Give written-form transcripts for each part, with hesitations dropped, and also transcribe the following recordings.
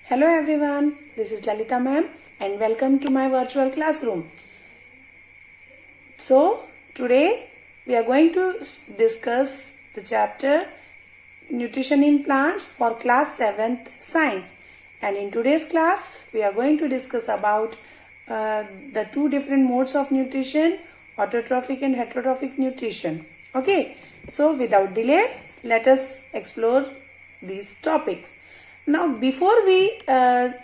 Hello everyone, this is Lalita ma'am and welcome to my virtual classroom. So today we are going to discuss the chapter Nutrition in Plants for class 7th Science, and in today's class we are going to discuss about the two different modes of nutrition, autotrophic and heterotrophic nutrition. Okay, so without delay let us explore these topics. Now before we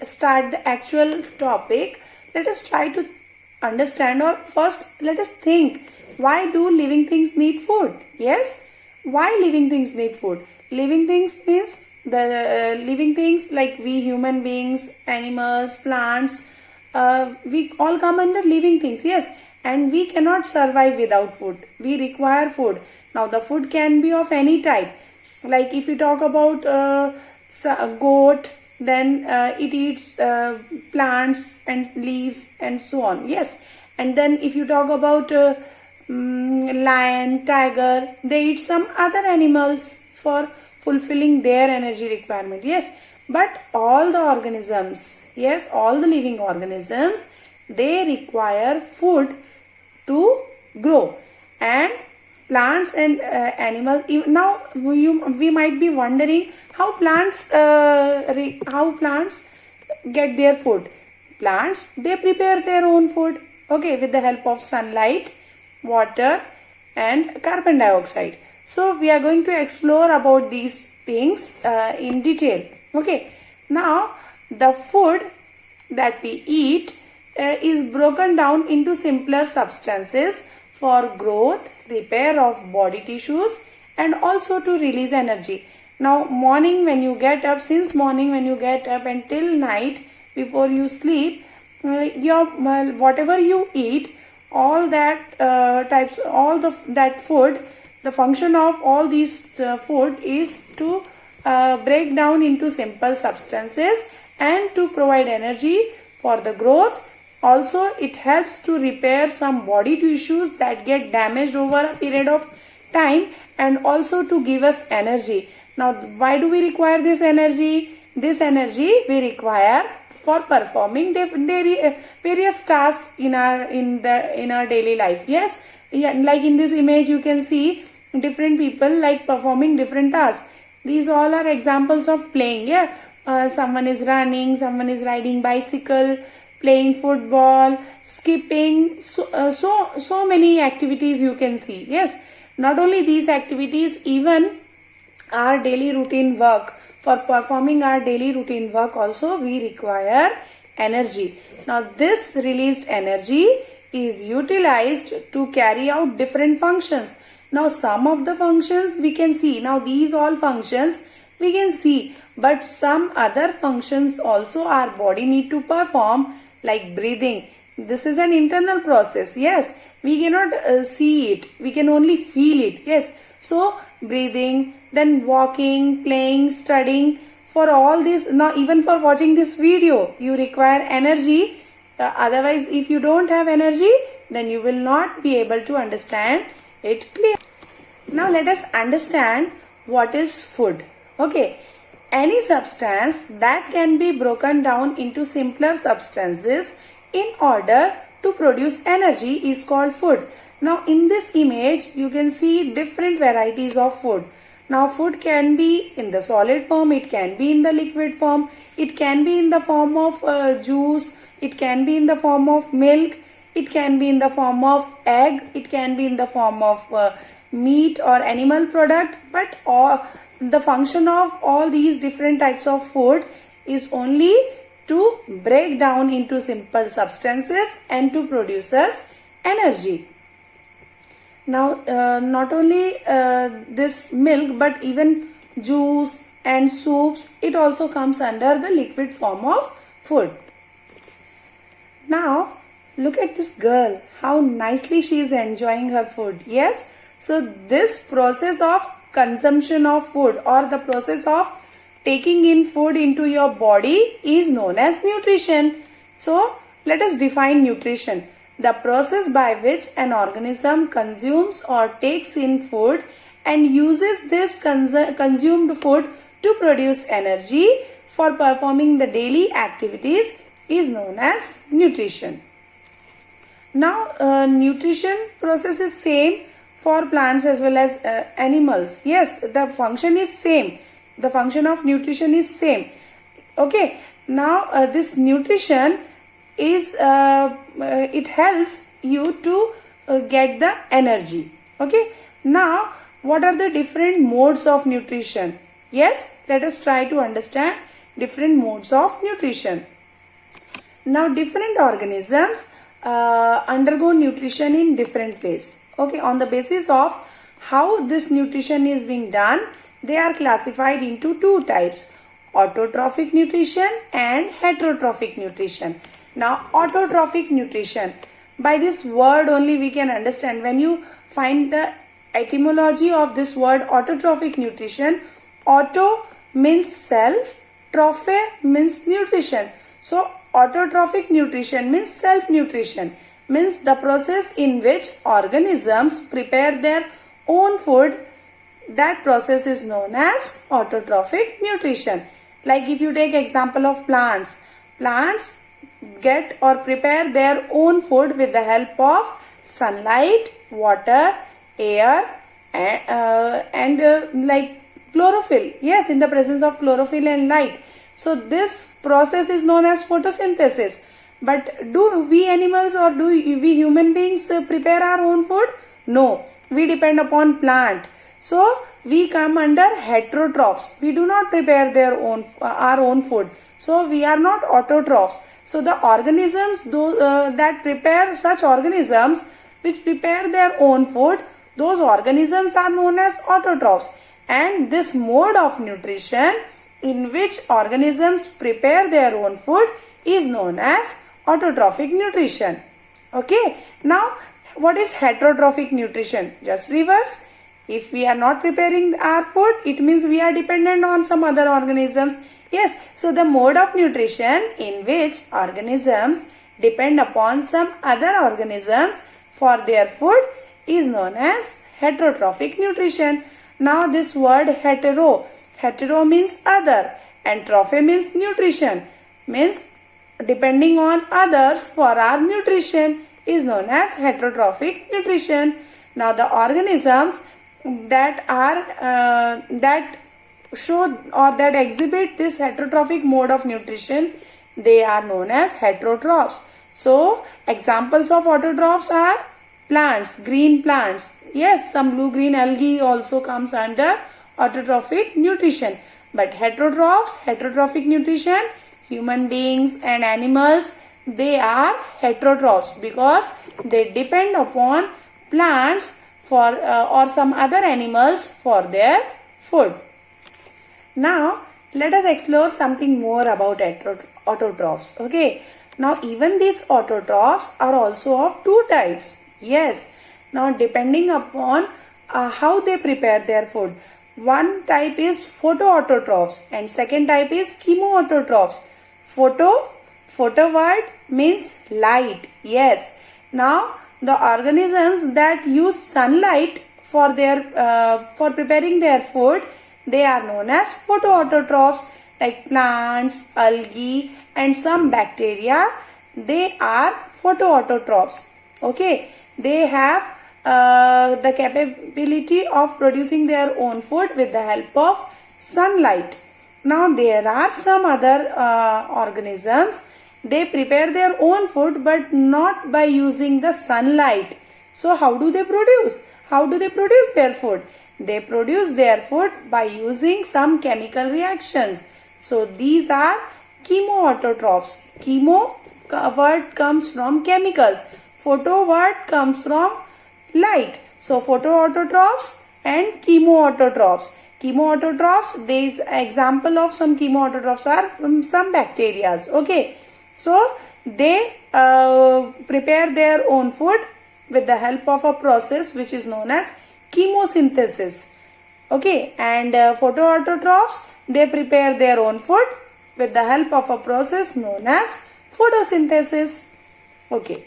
start the actual topic, let us try to understand, or first let us think, why do living things need food? Yes, why living things need food? Living things means the living things like we human beings, animals, plants, we all come under living things. Yes, and we cannot survive without food. We require food. Now the food can be of any type. Like if you talk about a goat, then it eats plants and leaves and so on. Yes, and then if you talk about lion, tiger, they eat some other animals for fulfilling their energy requirement. Yes, but all the organisms, yes, all the living organisms, they require food to grow. And plants and animals, now we might be wondering how plants get their food. Plants, they prepare their own food, okay, with the help of sunlight, water and carbon dioxide. So we are going to explore about these things in detail. Okay, now the food that we eat is broken down into simpler substances for growth, repair of body tissues and also to release energy. Now morning when you get up, since morning when you get up until night before you sleep, whatever you eat, all that that food, the function of all these food is to break down into simple substances and to provide energy for the growth. Also it helps to repair some body tissues that get damaged over a period of time and also to give us energy. Now why do we require this energy? This energy we require for performing various tasks in our daily life. Yes, yeah, like in this image you can see different people like performing different tasks. These all are examples of playing. Yeah, someone is running, someone is riding bicycle, playing football, skipping, so many activities you can see. Yes, not only these activities, even our daily routine work. For performing our daily routine work also we require energy. Now this released energy is utilized to carry out different functions. Now some of the functions we can see. Now these all functions we can see, but some other functions also our body need to perform, like breathing. This is an internal process. Yes, we cannot see it, we can only feel it. Yes, so breathing, then walking, playing, studying, for all this, now even for watching this video you require energy. Otherwise if you don't have energy, then you will not be able to understand it clearly. Now let us understand what is food. Okay, any substance that can be broken down into simpler substances in order to produce energy is called food. Now in this image you can see different varieties of food. Now food can be in the solid form, it can be in the liquid form, it can be in the form of juice, it can be in the form of milk, it can be in the form of egg, it can be in the form of meat or animal product. But the function of all these different types of food is only to break down into simple substances and to produce us energy. Now not only this milk, but even juice and soups, it also comes under the liquid form of food. Now look at this girl, how nicely she is enjoying her food. Yes, so this process of consumption of food or the process of taking in food into your body is known as nutrition. So let us define nutrition. The process by which an organism consumes or takes in food and uses this consumed food to produce energy for performing the daily activities is known as nutrition. Now, nutrition process is same for plants as well as animals. Yes, the function is same. The function of nutrition is same. Okay. Now, this nutrition is it helps you to get the energy. Okay. Now, what are the different modes of nutrition? Yes, let us try to understand different modes of nutrition. Now, different organisms undergo nutrition in different ways. Okay, on the basis of how this nutrition is being done, they are classified into two types: autotrophic nutrition and heterotrophic nutrition. Now, autotrophic nutrition, by this word only we can understand. When you find the etymology of this word autotrophic nutrition, auto means self, trophe means nutrition. So, autotrophic nutrition means self-nutrition, means the process in which organisms prepare their own food. That process is known as autotrophic nutrition. Like if you take example of plants, plants get or prepare their own food with the help of sunlight, water, air and like chlorophyll. Yes, in the presence of chlorophyll and light. So this process is known as photosynthesis. But do we animals or do we human beings prepare our own food? No, we depend upon plant. So we come under heterotrophs. We do not prepare our own food. So we are not autotrophs. So the organisms that prepare such organisms which prepare their own food, those organisms are known as autotrophs. And this mode of nutrition in which organisms prepare their own food is known as autotrophic nutrition. Okay. Now, what is heterotrophic nutrition? Just reverse. If we are not preparing our food, it means we are dependent on some other organisms. Yes. So, the mode of nutrition in which organisms depend upon some other organisms for their food is known as heterotrophic nutrition. Now, this word hetero means other and trophy means nutrition, means depending on others for our nutrition is known as heterotrophic nutrition. Now the organisms that are that show or that exhibit this heterotrophic mode of nutrition, they are known as heterotrophs. So examples of autotrophs are plants, green plants. Yes, some blue-green algae also comes under autotrophic nutrition. But heterotrophic nutrition, human beings and animals, they are heterotrophs because they depend upon plants for or some other animals for their food. Now let us explore something more about autotrophs. Okay. Now even these autotrophs are also of two types. Yes. Now depending upon how they prepare their food. One type is photoautotrophs and second type is chemoautotrophs. Photo word means light. Yes. Now the organisms that use sunlight for preparing their food, they are known as photoautotrophs, like plants, algae and some bacteria. They are photoautotrophs. Okay. They have the capability of producing their own food with the help of sunlight. Now there are some other organisms, they prepare their own food but not by using the sunlight. So how do they produce? How do they produce their food? They produce their food by using some chemical reactions. So these are chemoautotrophs. Chemo word comes from chemicals. Photo word comes from light. So photoautotrophs and chemoautotrophs. Chemoautotrophs, there is example of some chemoautotrophs are some bacteria. Okay. So they prepare their own food with the help of a process which is known as chemosynthesis. Okay. And photoautotrophs, they prepare their own food with the help of a process known as photosynthesis. Okay.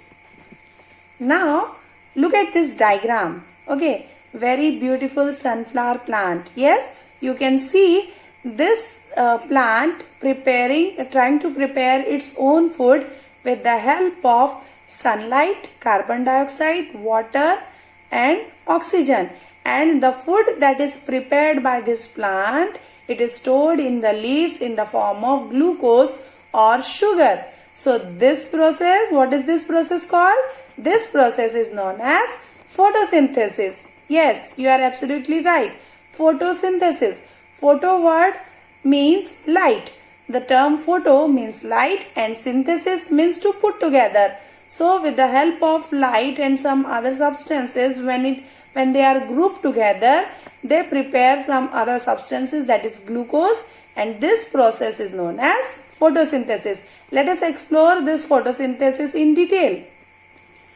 Now look at this diagram. Okay. Very beautiful sunflower plant. Yes, you can see this plant trying to prepare its own food with the help of sunlight, carbon dioxide, water and oxygen. And the food that is prepared by this plant, it is stored in the leaves in the form of glucose or sugar. So this process, what is this process called? This process is known as photosynthesis. Yes, you are absolutely right. Photosynthesis. Photo word means light. The term photo means light and synthesis means to put together. So with the help of light and some other substances, when they are grouped together, they prepare some other substances, that is glucose, and this process is known as photosynthesis. Let us explore this photosynthesis in detail.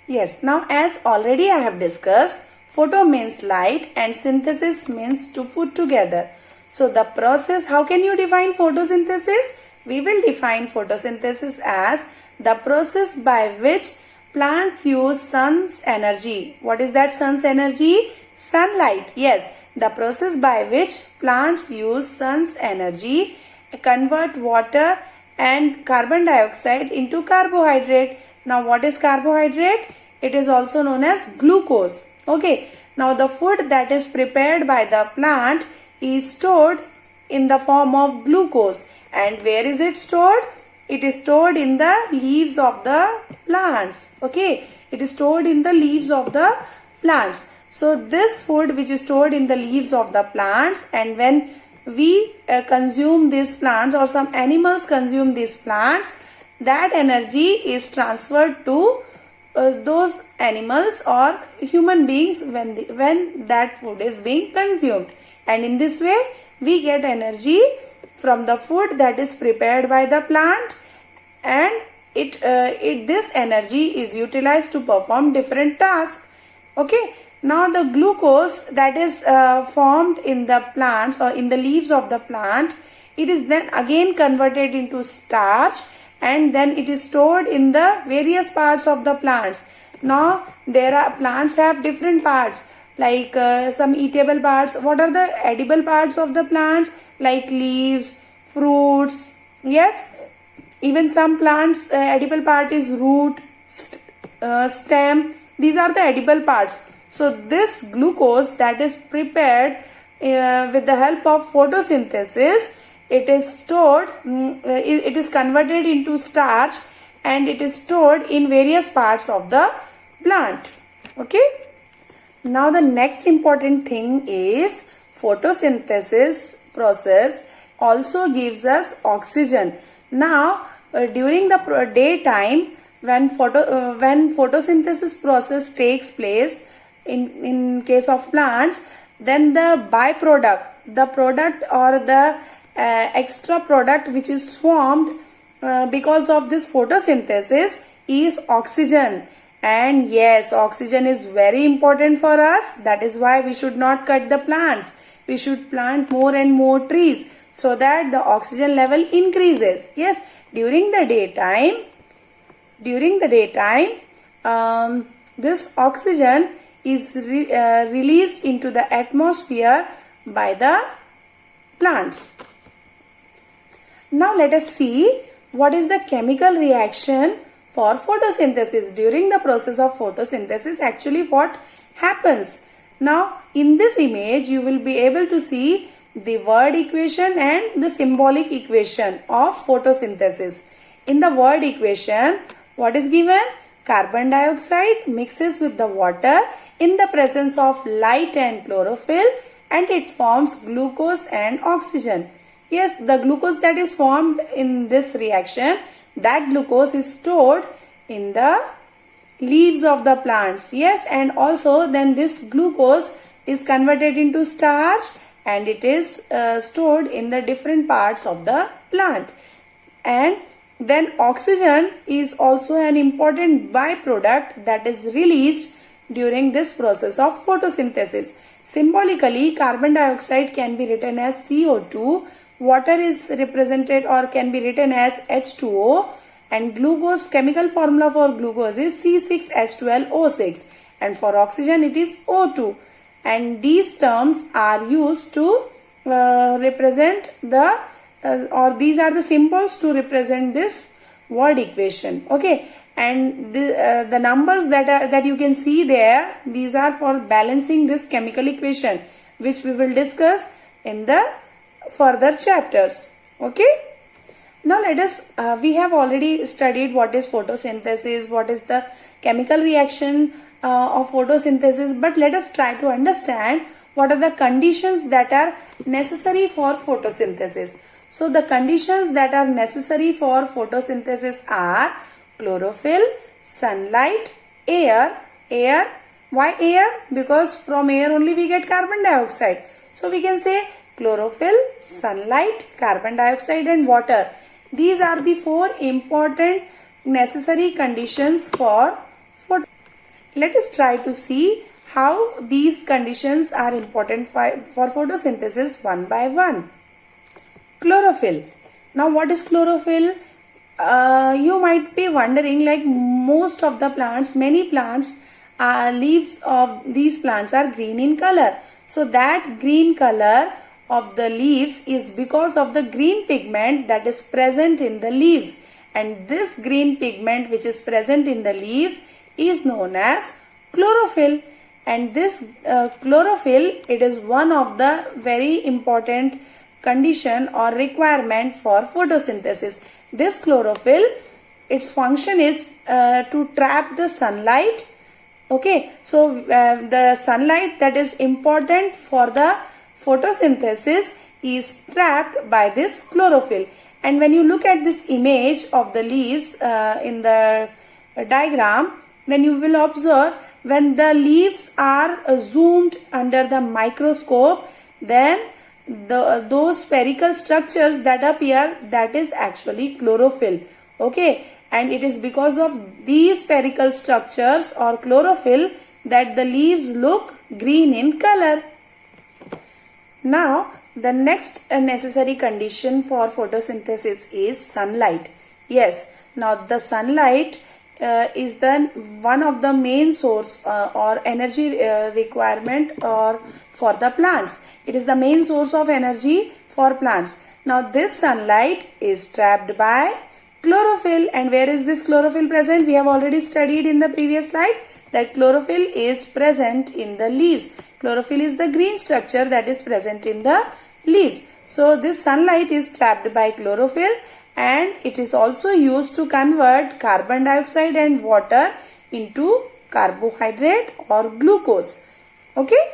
Yes, now as already I have discussed, photo means light and synthesis means to put together. So the process, how can you define photosynthesis? We will define photosynthesis as the process by which plants use sun's energy. What is that sun's energy? Sunlight. Yes, the process by which plants use sun's energy, convert water and carbon dioxide into carbohydrate. Now what is carbohydrate? It is also known as glucose. Okay. Now the food that is prepared by the plant is stored in the form of glucose. And where is it stored? It is stored in the leaves of the plants. Okay. It is stored in the leaves of the plants. So this food which is stored in the leaves of the plants, and when we consume these plants or some animals consume these plants, that energy is transferred to those animals or human beings when that food is being consumed. And in this way we get energy from the food that is prepared by the plant, and this energy is utilized to perform different tasks. Okay. Now the glucose that is formed in the plants or in the leaves of the plant, it is then again converted into starch, and then it is stored in the various parts of the plants. Now plants have different parts, like some eatable parts. What are the edible parts of the plants? Like leaves, fruits. Yes, even some plants edible part is root, stem. These are the edible parts. So this glucose that is prepared with the help of photosynthesis, it is stored, it is converted into starch, and it is stored in various parts of the plant. Okay. Now the next important thing is photosynthesis process also gives us oxygen. Now during the daytime, when photosynthesis process takes place in case of plants, then the byproduct, the product or the extra product which is formed because of this photosynthesis is oxygen. And yes, oxygen is very important for us. That is why we should not cut the plants. We should plant more and more trees so that the oxygen level increases. Yes, during the daytime, this oxygen is released into the atmosphere by the plants. Now let us see what is the chemical reaction for photosynthesis. During the process of photosynthesis, actually what happens? Now in this image you will be able to see the word equation and the symbolic equation of photosynthesis. In the word equation, what is given? Carbon dioxide mixes with the water in the presence of light and chlorophyll, and it forms glucose and oxygen. Yes, the glucose that is formed in this reaction, that glucose is stored in the leaves of the plants. Yes, and also then this glucose is converted into starch, and it is stored in the different parts of the plant. And then oxygen is also an important byproduct that is released during this process of photosynthesis. Symbolically, carbon dioxide can be written as CO2, water is represented or can be written as H2O, and glucose, chemical formula for glucose is C6H12O6, and for oxygen it is O2. And these terms are used to represent the or these are the symbols to represent this word equation. Okay, and the numbers that you can see there, these are for balancing this chemical equation, which we will discuss in the further chapters. Okay, now let us we have already studied what is photosynthesis, what is the chemical reaction of photosynthesis, but let us try to understand what are the conditions that are necessary for photosynthesis. So the conditions that are necessary for photosynthesis are chlorophyll, sunlight, air. Why air? Because from air only we get carbon dioxide. So we can say chlorophyll, sunlight, carbon dioxide and water. These are the four important necessary conditions for photosynthesis. Let us try to see how these conditions are important for photosynthesis one by one. Chlorophyll. Now what is chlorophyll? You might be wondering, like most of the plants, many plants, leaves of these plants are green in color. So that green color of the leaves is because of the green pigment that is present in the leaves, and this green pigment which is present in the leaves is known as chlorophyll. And this chlorophyll, it is one of the very important condition or requirement for photosynthesis. This chlorophyll, its function is to trap the sunlight. Okay, so the sunlight that is important for the photosynthesis is trapped by this chlorophyll. And when you look at this image of the leaves in the diagram, then you will observe when the leaves are zoomed under the microscope, then those spherical structures that appear, that is actually chlorophyll. Okay, and it is because of these spherical structures or chlorophyll that the leaves look green in color. Now the next necessary condition for photosynthesis is sunlight. Yes, now the sunlight is then one of the main source or energy requirement or for the plants. It is the main source of energy for plants. Now this sunlight is trapped by chlorophyll. And where is this chlorophyll present? We have already studied in the previous slide that chlorophyll is present in the leaves. Chlorophyll is the green structure that is present in the leaves. So this sunlight is trapped by chlorophyll, and it is also used to convert carbon dioxide and water into carbohydrate or glucose. Okay.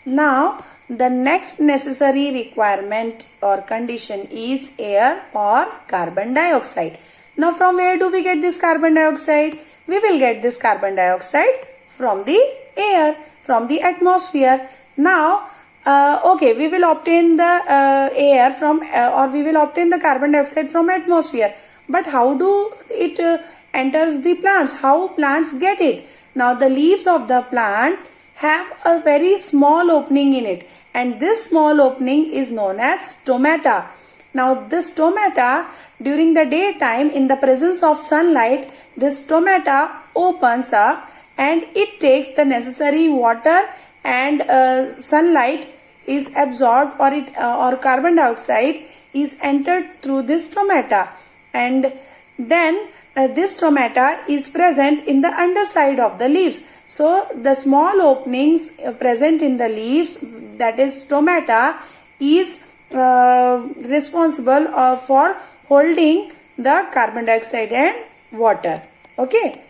Now the next necessary requirement or condition is air or carbon dioxide. Now from where do we get this carbon dioxide? We will get this carbon dioxide from the air, from the atmosphere. Now okay, we will obtain the air from or we will obtain the carbon dioxide from atmosphere. But how do it enters the plants? How plants get it? Now the leaves of the plant have a very small opening in it, and this small opening is known as stomata. Now this stomata, during the daytime in the presence of sunlight, this stomata opens up and it takes the necessary water, and sunlight is absorbed, or carbon dioxide is entered through this stomata, and then this stomata is present in the underside of the leaves. So the small openings present in the leaves, that is stomata, is responsible for holding the carbon dioxide and water. Okay.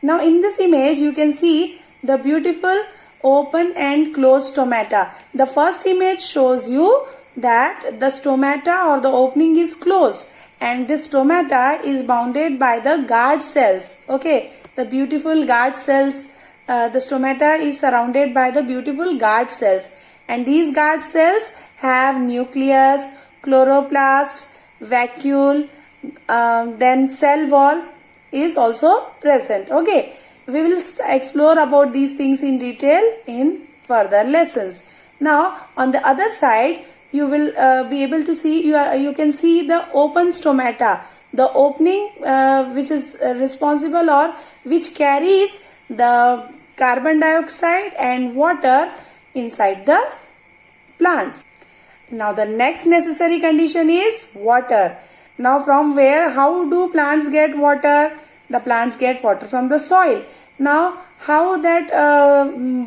Now in this image you can see the beautiful open and closed stomata. The first image shows you that the stomata or the opening is closed, and this stomata is bounded by the guard cells. Okay, the beautiful guard cells. The stomata is surrounded by the beautiful guard cells, and these guard cells have nucleus, chloroplast, vacuole, then cell wall is also present. Okay, we will explore about these things in detail in further lessons. Now on the other side you will be able to see, you can see the open stomata, the opening which is responsible or which carries the carbon dioxide and water inside the plants. Now the next necessary condition is water. Now from where, how do plants get water? The plants get water from the soil. Now how that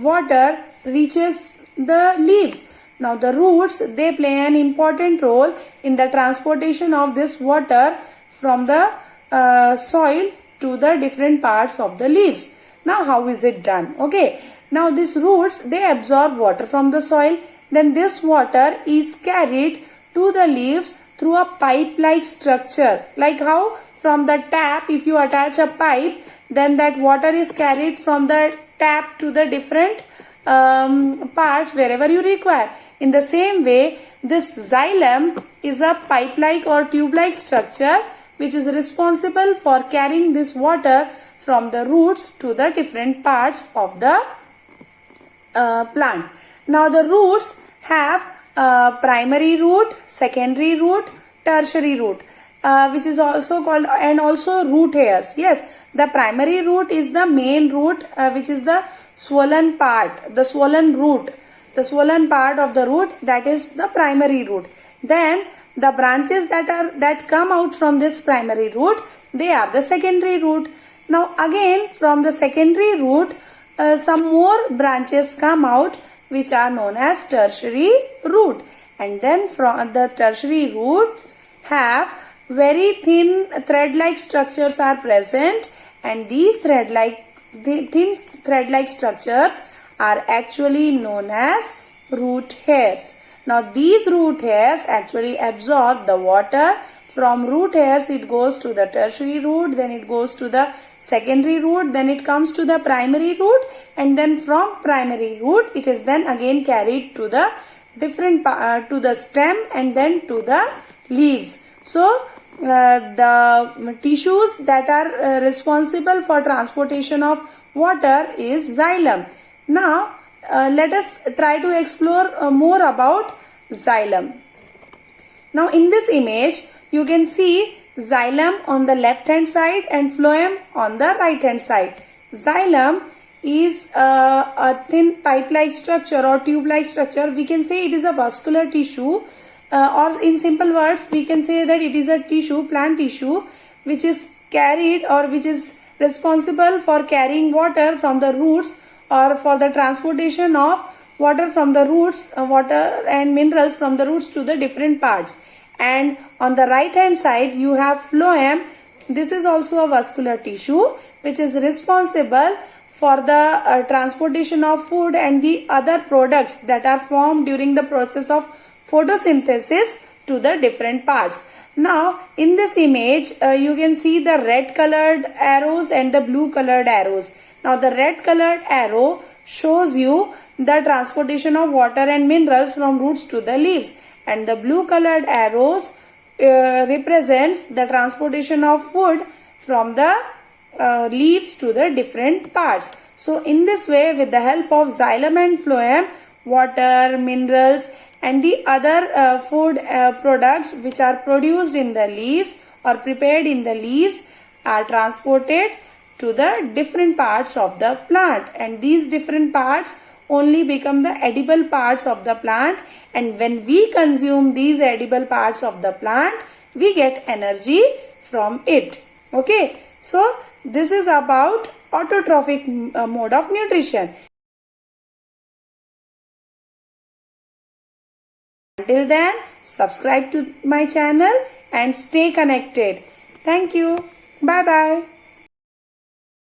water reaches the leaves? Now the roots, they play an important role in the transportation of this water from the soil to the different parts of the leaves. Now how is it done? Okay. Now these roots, they absorb water from the soil. Then this water is carried to the leaves through a pipe-like structure. Like how from the tap, if you attach a pipe, then that water is carried from the tap to the different parts wherever you require. In the same way, this xylem is a pipe-like or tube-like structure which is responsible for carrying this water from the roots to the different parts of the plant. Now the roots have primary root, secondary root, tertiary root, which is also called, and also root hairs. Yes, the primary root is the main root, which is the swollen part, the swollen root, the swollen part of the root, that is the primary root. Then the branches that come out from this primary root, they are the secondary root. Now again from the secondary root, some more branches come out which are known as tertiary root, and then from the tertiary root have very thin thread-like structures are present, and these thin thread-like structures are actually known as root hairs. Now these root hairs actually absorb the water. From root hairs it goes to the tertiary root, then it goes to the secondary root, then it comes to the primary root, and then from primary root it is then again carried to the different to the stem and then to the leaves. So the tissues that are responsible for transportation of water is xylem. Now let us try to explore more about xylem. Now in this image you can see xylem on the left hand side and phloem on the right hand side. Xylem is a thin pipe-like structure or tube-like structure. We can say it is a vascular tissue, or in simple words we can say that it is a tissue, plant tissue, which is carried or which is responsible for carrying water from the roots, or for the transportation of water from the roots, water and minerals from the roots to the different parts. And on the right hand side you have phloem. This is also a vascular tissue which is responsible for the transportation of food and the other products that are formed during the process of photosynthesis to the different parts. Now in this image you can see the red colored arrows and the blue colored arrows. Now the red colored arrow shows you the transportation of water and minerals from roots to the leaves, and the blue colored arrows represents the transportation of food from the leaves to the different parts. So in this way, with the help of xylem and phloem, water, minerals and the other food products which are produced in the leaves or prepared in the leaves are transported to the different parts of the plant, and these different parts only become the edible parts of the plant, and when we consume these edible parts of the plant we get energy from it. Okay, so this is about autotrophic mode of nutrition. Until then, subscribe to my channel and stay connected. Thank you. Bye bye.